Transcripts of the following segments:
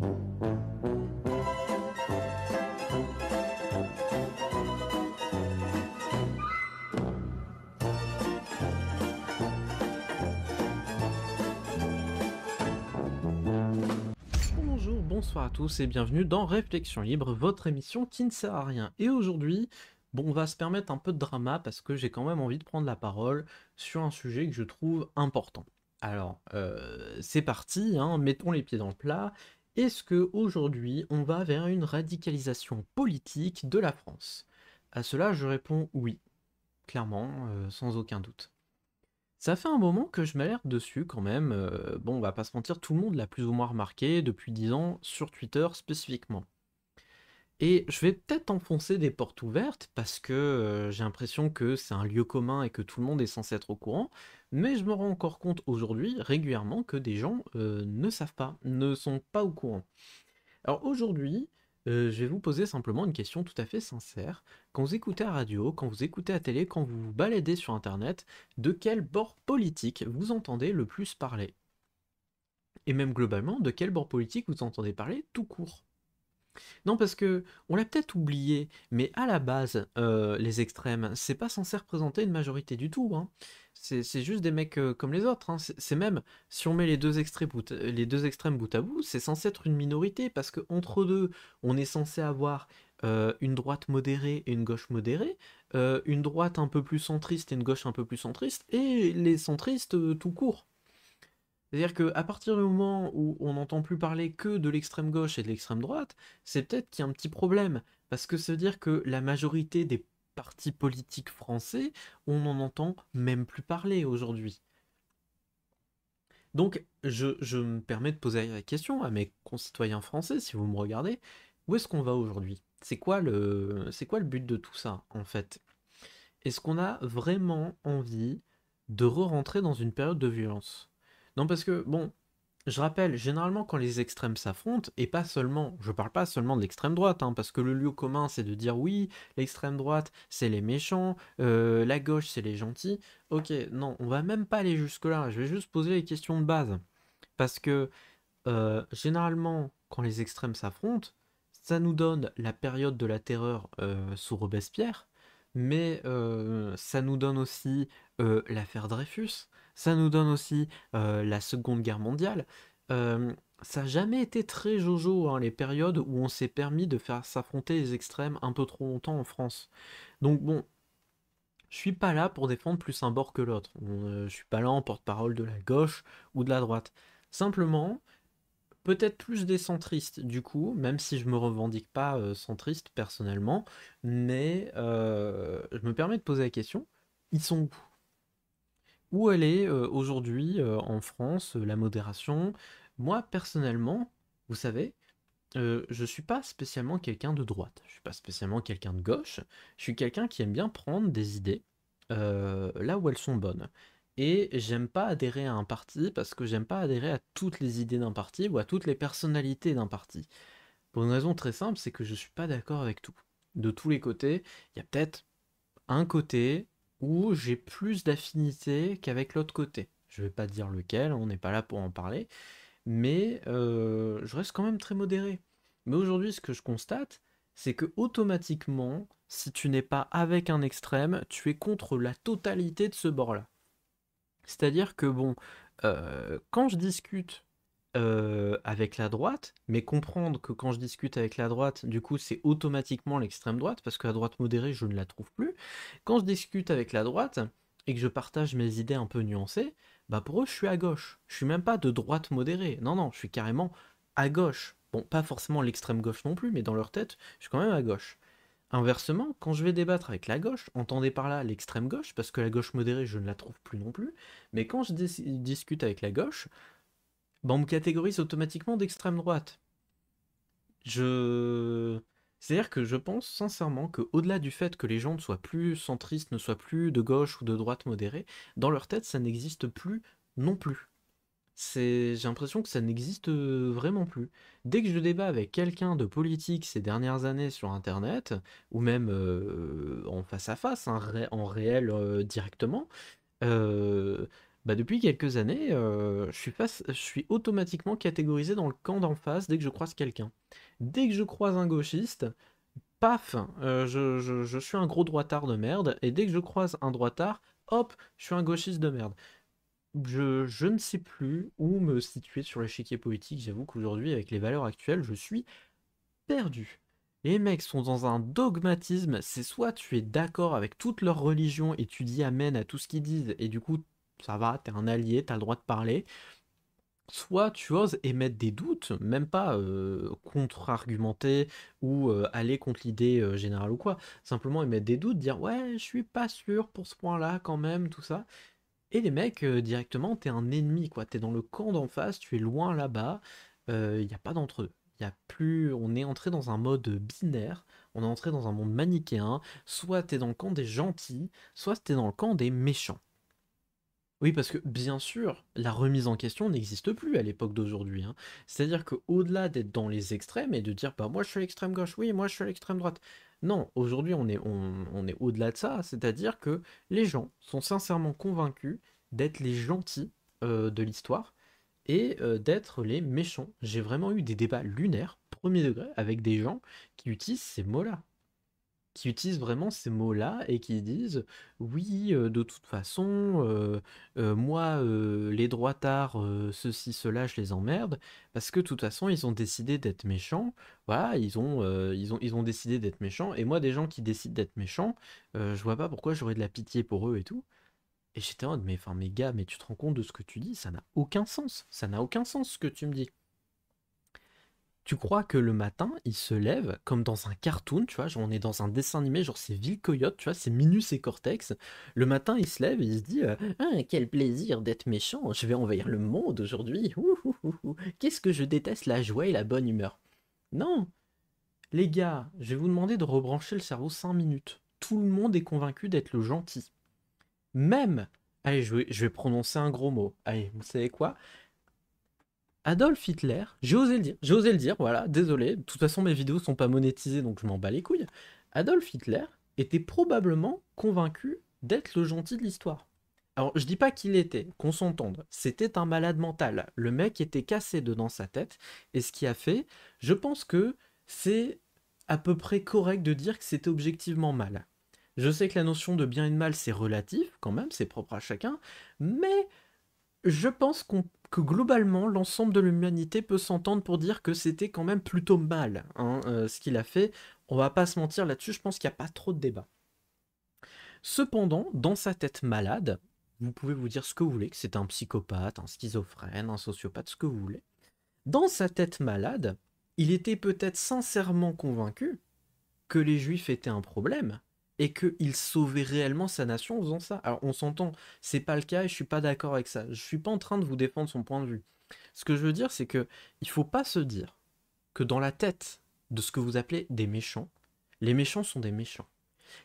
Bonjour, bonsoir à tous et bienvenue dans Réflexion Libre, votre émission qui ne sert à rien. Et aujourd'hui, bon, on va se permettre un peu de drama parce que j'ai quand même envie de prendre la parole sur un sujet que je trouve important. Alors, c'est parti, hein, mettons les pieds dans le plat. Est-ce que aujourd'hui, on va vers une radicalisation politique de la France? À cela, je réponds oui, clairement, sans aucun doute. Ça fait un moment que je m'alerte dessus quand même. Bon, on va pas se mentir, tout le monde l'a plus ou moins remarqué depuis 10 ans, sur Twitter spécifiquement. Et je vais peut-être enfoncer des portes ouvertes parce que j'ai l'impression que c'est un lieu commun et que tout le monde est censé être au courant, mais je me rends encore compte aujourd'hui régulièrement que des gens ne savent pas, ne sont pas au courant. Alors aujourd'hui, je vais vous poser simplement une question tout à fait sincère. Quand vous écoutez la radio, quand vous écoutez la télé, quand vous vous baladez sur internet, de quel bord politique vous entendez le plus parler? Et même globalement, de quel bord politique vous entendez parler tout court? Non, parce que on l'a peut-être oublié, mais à la base, les extrêmes, c'est pas censé représenter une majorité du tout, hein. C'est juste des mecs comme les autres, hein. C'est même, si on met les deux extrêmes bout à bout, c'est censé être une minorité, parce que entre deux, on est censé avoir une droite modérée et une gauche modérée, une droite un peu plus centriste et une gauche un peu plus centriste, et les centristes tout court. C'est-à-dire qu'à partir du moment où on n'entend plus parler que de l'extrême gauche et de l'extrême droite, c'est peut-être qu'il y a un petit problème. Parce que ça veut dire que la majorité des partis politiques français, on n'en entend même plus parler aujourd'hui. Donc, je me permets de poser la question à mes concitoyens français, si vous me regardez, où est-ce qu'on va aujourd'hui? C'est quoi le but de tout ça, en fait? Est-ce qu'on a vraiment envie de re-rentrer dans une période de violence? Non, parce que, bon, je rappelle, généralement quand les extrêmes s'affrontent, et pas seulement, je parle pas seulement de l'extrême droite, hein, parce que le lieu commun c'est de dire oui, l'extrême droite c'est les méchants, la gauche c'est les gentils. Ok, non, on va même pas aller jusque-là, je vais juste poser les questions de base. Parce que généralement, quand les extrêmes s'affrontent, ça nous donne la période de la terreur sous Robespierre, mais ça nous donne aussi l'affaire Dreyfus, ça nous donne aussi la Seconde Guerre mondiale. Euh, Ça n'a jamais été très jojo, hein, les périodes où on s'est permis de faire s'affronter les extrêmes un peu trop longtemps en France. Donc bon, je suis pas là pour défendre plus un bord que l'autre. Je suis pas là en porte-parole de la gauche ou de la droite. Simplement, peut-être plus des centristes du coup, même si je me revendique pas centriste personnellement, mais je me permets de poser la question, ils sont où? Où elle est aujourd'hui en France, la modération? Moi personnellement, vous savez, je suis pas spécialement quelqu'un de droite, je suis pas spécialement quelqu'un de gauche, je suis quelqu'un qui aime bien prendre des idées là où elles sont bonnes. Et j'aime pas adhérer à un parti parce que j'aime pas adhérer à toutes les idées d'un parti ou à toutes les personnalités d'un parti. Pour une raison très simple, c'est que je suis pas d'accord avec tout. De tous les côtés, il y a peut-être un côté où j'ai plus d'affinité qu'avec l'autre côté. Je vais pas dire lequel, on n'est pas là pour en parler, mais je reste quand même très modéré. Mais aujourd'hui, ce que je constate, c'est que automatiquement, si tu n'es pas avec un extrême, tu es contre la totalité de ce bord-là. C'est-à-dire que bon, quand je discute avec la droite, mais comprendre que quand je discute avec la droite, du coup, c'est automatiquement l'extrême droite, parce que la droite modérée, je ne la trouve plus. Quand je discute avec la droite et que je partage mes idées un peu nuancées, bah pour eux, je suis à gauche. Je suis même pas de droite modérée. Non, non, je suis carrément à gauche. Bon, pas forcément l'extrême gauche non plus, mais dans leur tête, je suis quand même à gauche. Inversement, quand je vais débattre avec la gauche, entendez par là l'extrême gauche, parce que la gauche modérée, je ne la trouve plus non plus, mais quand je discute avec la gauche, bah, on me catégorise automatiquement d'extrême droite. Je... C'est-à-dire que je pense sincèrement qu'au-delà du fait que les gens ne soient plus centristes, ne soient plus de gauche ou de droite modérée, dans leur tête, ça n'existe plus non plus. J'ai l'impression que ça n'existe vraiment plus. Dès que je débat avec quelqu'un de politique ces dernières années sur Internet, ou même en face à face, hein, en réel directement, euh, Bah, depuis quelques années, je suis automatiquement catégorisé dans le camp d'en face dès que je croise quelqu'un. Dès que je croise un gauchiste, paf, je suis un gros droitard de merde, et dès que je croise un droitard, hop, je suis un gauchiste de merde. Je ne sais plus où me situer sur l'échiquier politique. J'avoue qu'aujourd'hui, avec les valeurs actuelles, je suis perdu. Les mecs sont dans un dogmatisme, c'est soit tu es d'accord avec toute leur religion et tu dis amen à tout ce qu'ils disent, et du coup, ça va, t'es un allié, t'as le droit de parler, soit tu oses émettre des doutes, même pas contre-argumenter ou aller contre l'idée générale ou quoi, simplement émettre des doutes, dire ouais, je suis pas sûr pour ce point-là quand même, tout ça. Et les mecs, directement, t'es un ennemi, quoi. T'es dans le camp d'en face, tu es loin là-bas. Il n'y a pas d'entre-deux. Y a plus... On est entré dans un mode binaire. On est entré dans un monde manichéen. Soit t'es dans le camp des gentils, soit t'es dans le camp des méchants. Oui, parce que bien sûr, la remise en question n'existe plus à l'époque d'aujourd'hui, hein. C'est-à-dire qu'au-delà d'être dans les extrêmes et de dire, bah moi je suis à l'extrême gauche, oui, moi je suis à l'extrême droite. Non, aujourd'hui on est au-delà de ça, c'est-à-dire que les gens sont sincèrement convaincus d'être les gentils de l'histoire et d'être les méchants. J'ai vraiment eu des débats lunaires, premier degré, avec des gens qui utilisent ces mots-là, qui utilisent vraiment ces mots-là et qui disent oui, de toute façon, moi, les droitards, ceci, cela, je les emmerde, parce que de toute façon, ils ont décidé d'être méchants. Voilà, ils ont décidé d'être méchants. Et moi, des gens qui décident d'être méchants, je vois pas pourquoi j'aurais de la pitié pour eux et tout. Et j'étais en mode, mais enfin, mes gars, mais tu te rends compte de ce que tu dis? Ça n'a aucun sens. Ça n'a aucun sens ce que tu me dis. Tu crois que le matin, il se lève comme dans un cartoon, tu vois, genre on est dans un dessin animé, genre c'est Ville Coyote, tu vois, c'est Minus et Cortex. Le matin, il se lève et il se dit ah, quel plaisir d'être méchant, je vais envahir le monde aujourd'hui. Ouh, ouh, ouh, ouh. Qu'est-ce que je déteste la joie et la bonne humeur. Non, les gars, je vais vous demander de rebrancher le cerveau 5 minutes. Tout le monde est convaincu d'être le gentil. Même, allez, je vais prononcer un gros mot. Allez, vous savez quoi? Adolf Hitler, j'ai osé le dire, voilà, désolé, de toute façon mes vidéos sont pas monétisées donc je m'en bats les couilles. Adolf Hitler était probablement convaincu d'être le gentil de l'histoire. Alors je dis pas qu'il était, qu'on s'entende, c'était un malade mental. Le mec était cassé dedans sa tête et ce qui a fait, je pense que c'est à peu près correct de dire que c'était objectivement mal. Je sais que la notion de bien et de mal c'est relatif quand même, c'est propre à chacun, mais je pense que globalement, l'ensemble de l'humanité peut s'entendre pour dire que c'était quand même plutôt mal, hein, ce qu'il a fait. On va pas se mentir là-dessus, je pense qu'il n'y a pas trop de débat. Cependant, dans sa tête malade, vous pouvez vous dire ce que vous voulez, que c'est un psychopathe, un schizophrène, un sociopathe, ce que vous voulez. Dans sa tête malade, il était peut-être sincèrement convaincu que les juifs étaient un problème et qu'il sauvait réellement sa nation en faisant ça. Alors on s'entend, c'est pas le cas et je suis pas d'accord avec ça. Je suis pas en train de vous défendre son point de vue. Ce que je veux dire, c'est que il faut pas se dire que dans la tête de ce que vous appelez des méchants, les méchants sont des méchants.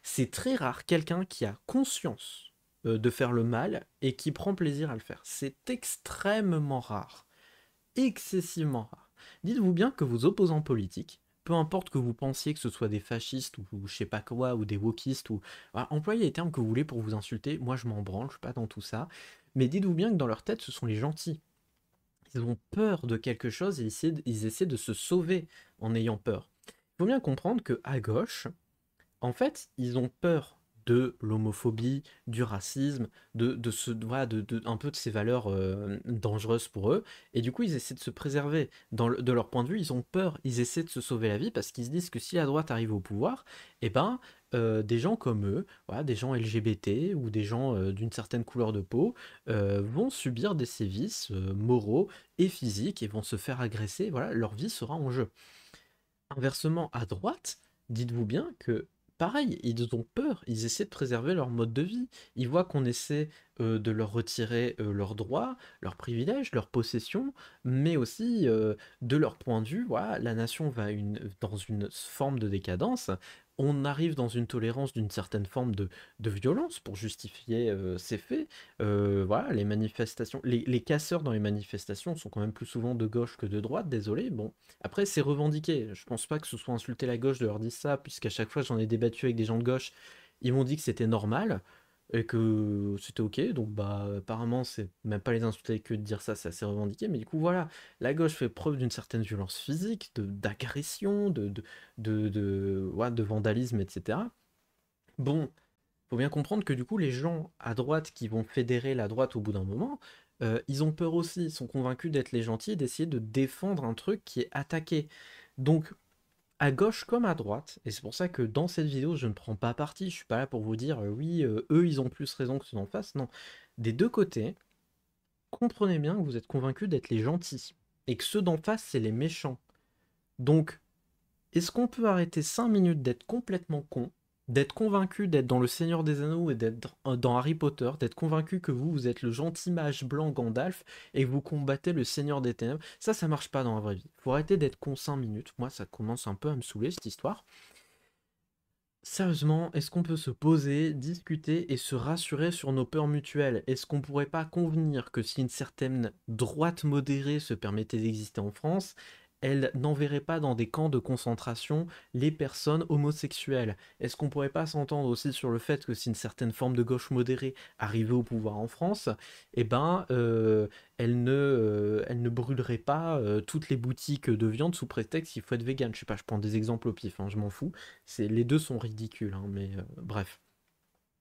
C'est très rare quelqu'un qui a conscience de faire le mal et qui prend plaisir à le faire. C'est extrêmement rare, excessivement rare. Dites-vous bien que vos opposants politiques, peu importe que vous pensiez que ce soit des fascistes ou je sais pas quoi, ou des wokistes, ou voilà, employez les termes que vous voulez pour vous insulter, moi je m'en branle, je suis pas dans tout ça, mais dites-vous bien que dans leur tête, ce sont les gentils. Ils ont peur de quelque chose et ils essaient de se sauver en ayant peur. Il faut bien comprendre que à gauche, en fait, ils ont peur de l'homophobie, du racisme, voilà, un peu de ces valeurs dangereuses pour eux. Et du coup, ils essaient de se préserver. De leur point de vue, ils ont peur. Ils essaient de se sauver la vie parce qu'ils se disent que si la droite arrive au pouvoir, eh ben, des gens comme eux, voilà, des gens LGBT ou des gens d'une certaine couleur de peau, vont subir des sévices moraux et physiques et vont se faire agresser. Voilà, leur vie sera en jeu. Inversement, à droite, dites-vous bien que, pareil, ils ont peur, ils essaient de préserver leur mode de vie. Ils voient qu'on essaie de leur retirer leurs droits, leurs privilèges, leurs possessions, mais aussi de leur point de vue, voilà, la nation va dans une forme de décadence. On arrive dans une tolérance d'une certaine forme de violence pour justifier ces faits. Voilà, les manifestations, les casseurs dans les manifestations sont quand même plus souvent de gauche que de droite, désolé. Bon, après, c'est revendiqué. Je pense pas que ce soit insulter la gauche de leur dire ça, puisqu'à chaque fois j'en ai débattu avec des gens de gauche, ils m'ont dit que c'était normal. et que c'était ok, donc bah apparemment c'est même pas les insulter que de dire ça, c'est assez revendiqué, mais du coup voilà, la gauche fait preuve d'une certaine violence physique, d'agression, ouais, de vandalisme, etc. Bon, faut bien comprendre que du coup les gens à droite qui vont fédérer la droite au bout d'un moment, ils ont peur aussi, ils sont convaincus d'être les gentils et d'essayer de défendre un truc qui est attaqué. Donc à gauche comme à droite, et c'est pour ça que dans cette vidéo, je ne prends pas parti, je suis pas là pour vous dire oui, eux ils ont plus raison que ceux d'en face, non. Des deux côtés, comprenez bien que vous êtes convaincus d'être les gentils, et que ceux d'en face, c'est les méchants. Donc, est-ce qu'on peut arrêter 5 minutes d'être complètement con, d'être convaincu d'être dans le Seigneur des Anneaux et d'être dans Harry Potter, d'être convaincu que vous êtes le gentil mage blanc Gandalf et que vous combattez le Seigneur des Ténèbres? Ça marche pas dans la vraie vie. Faut arrêter d'être con 5 minutes. Moi, ça commence un peu à me saouler cette histoire. Sérieusement, est-ce qu'on peut se poser, discuter et se rassurer sur nos peurs mutuelles? Est-ce qu'on pourrait pas convenir que si une certaine droite modérée se permettait d'exister en France, elle n'enverrait pas dans des camps de concentration les personnes homosexuelles? Est-ce qu'on pourrait pas s'entendre aussi sur le fait que si une certaine forme de gauche modérée arrivait au pouvoir en France, eh ben, elle ne brûlerait pas toutes les boutiques de viande sous prétexte qu'il faut être vegan? Je sais pas, je prends des exemples au pif, hein, je m'en fous. Les deux sont ridicules, hein, mais bref.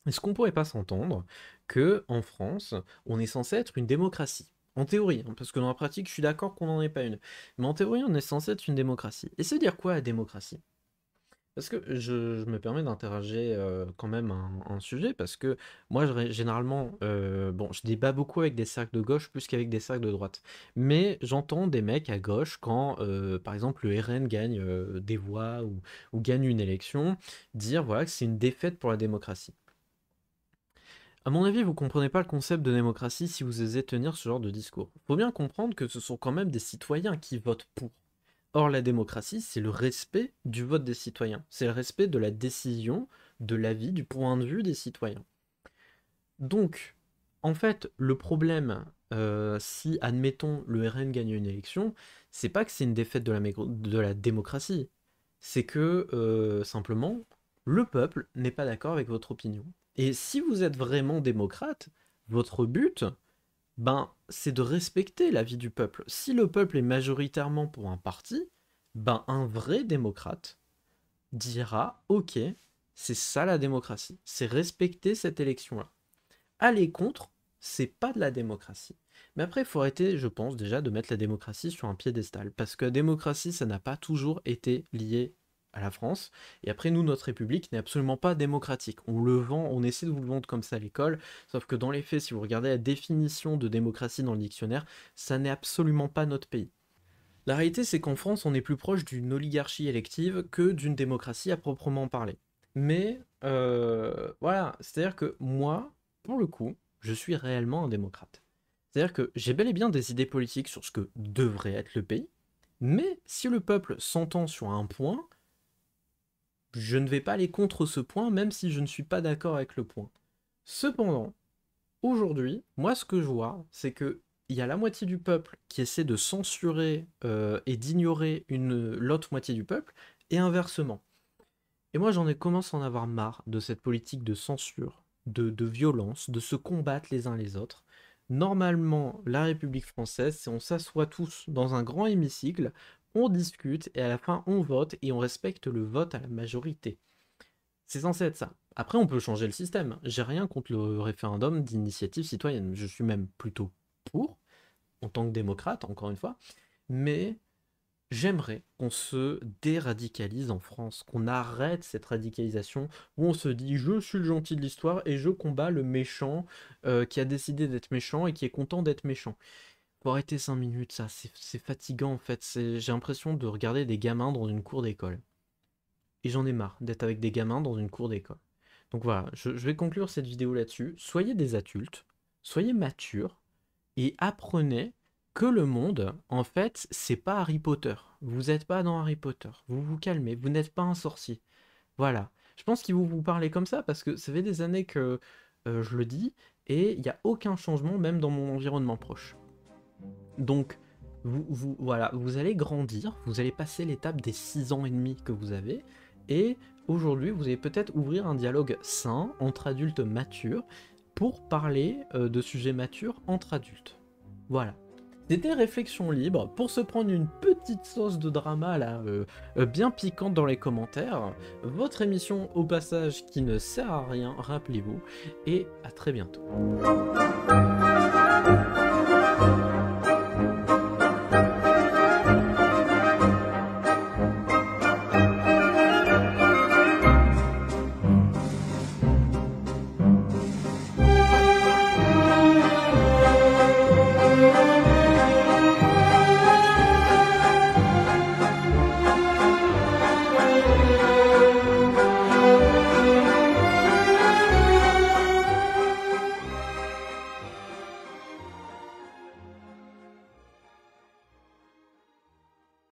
Est-ce qu'on pourrait pas s'entendre que en France, on est censé être une démocratie? En théorie, hein, parce que dans la pratique, je suis d'accord qu'on n'en est pas une. Mais en théorie, on est censé être une démocratie. Et c'est dire quoi la démocratie? Parce que je me permets d'interroger quand même un sujet, parce que moi, généralement, bon, je débat beaucoup avec des cercles de gauche plus qu'avec des cercles de droite. Mais j'entends des mecs à gauche quand, par exemple, le RN gagne des voix ou gagne une élection, dire voilà que c'est une défaite pour la démocratie. À mon avis, vous comprenez pas le concept de démocratie si vous osez tenir ce genre de discours. Faut bien comprendre que ce sont quand même des citoyens qui votent pour. Or, la démocratie, c'est le respect du vote des citoyens. C'est le respect de la décision, de l'avis, du point de vue des citoyens. Donc, en fait, le problème, si, admettons, le RN gagne une élection, c'est pas que c'est une défaite de la démocratie. C'est que, simplement, le peuple n'est pas d'accord avec votre opinion. Et si vous êtes vraiment démocrate, votre but, ben, c'est de respecter l'avis du peuple. Si le peuple est majoritairement pour un parti, ben, un vrai démocrate dira, ok, c'est ça la démocratie, c'est respecter cette élection-là. Aller contre, c'est pas de la démocratie. Mais après, il faut arrêter, je pense, déjà de mettre la démocratie sur un piédestal. Parce que la démocratie, ça n'a pas toujours été lié à la France. Et après, nous, notre République n'est absolument pas démocratique. On le vend, on essaie de vous le vendre comme ça à l'école. Sauf que dans les faits, si vous regardez la définition de démocratie dans le dictionnaire, ça n'est absolument pas notre pays. La réalité, c'est qu'en France, on est plus proche d'une oligarchie élective que d'une démocratie à proprement parler. Mais voilà, c'est-à-dire que moi, pour le coup, je suis réellement un démocrate. C'est-à-dire que j'ai bel et bien des idées politiques sur ce que devrait être le pays, mais si le peuple s'entend sur un point, je ne vais pas aller contre ce point, même si je ne suis pas d'accord avec le point. Cependant, aujourd'hui, moi ce que je vois, c'est que il y a la moitié du peuple qui essaie de censurer et d'ignorer l'autre moitié du peuple, et inversement. Et moi j'en ai commencé à en avoir marre de cette politique de censure, de violence, de se combattre les uns les autres. Normalement, la République française, c'est on s'assoit tous dans un grand hémicycle, on discute et à la fin on vote et on respecte le vote à la majorité. C'est censé être ça. Après, on peut changer le système. J'ai rien contre le référendum d'initiative citoyenne. Je suis même plutôt pour, en tant que démocrate, encore une fois. Mais j'aimerais qu'on se déradicalise en France, qu'on arrête cette radicalisation où on se dit je suis le gentil de l'histoire et je combats le méchant qui a décidé d'être méchant et qui est content d'être méchant. Faut arrêter 5 minutes, ça, c'est fatigant en fait. J'ai l'impression de regarder des gamins dans une cour d'école. Et j'en ai marre d'être avec des gamins dans une cour d'école. Donc voilà, je vais conclure cette vidéo là-dessus. Soyez des adultes, soyez matures et apprenez que le monde, en fait, c'est pas Harry Potter. Vous n'êtes pas dans Harry Potter. Vous vous calmez, vous n'êtes pas un sorcier. Voilà. Je pense qu'il vous parler comme ça parce que ça fait des années que je le dis et il n'y a aucun changement même dans mon environnement proche. Donc, voilà, vous allez grandir, vous allez passer l'étape des 6 ans et demi que vous avez Et aujourd'hui, vous allez peut-être ouvrir un dialogue sain entre adultes matures pour parler de sujets matures entre adultes. Voilà. C'était Réflexion libre pour se prendre une petite sauce de drama là, bien piquante dans les commentaires. Votre émission au passage qui ne sert à rien, rappelez-vous. Et à très bientôt.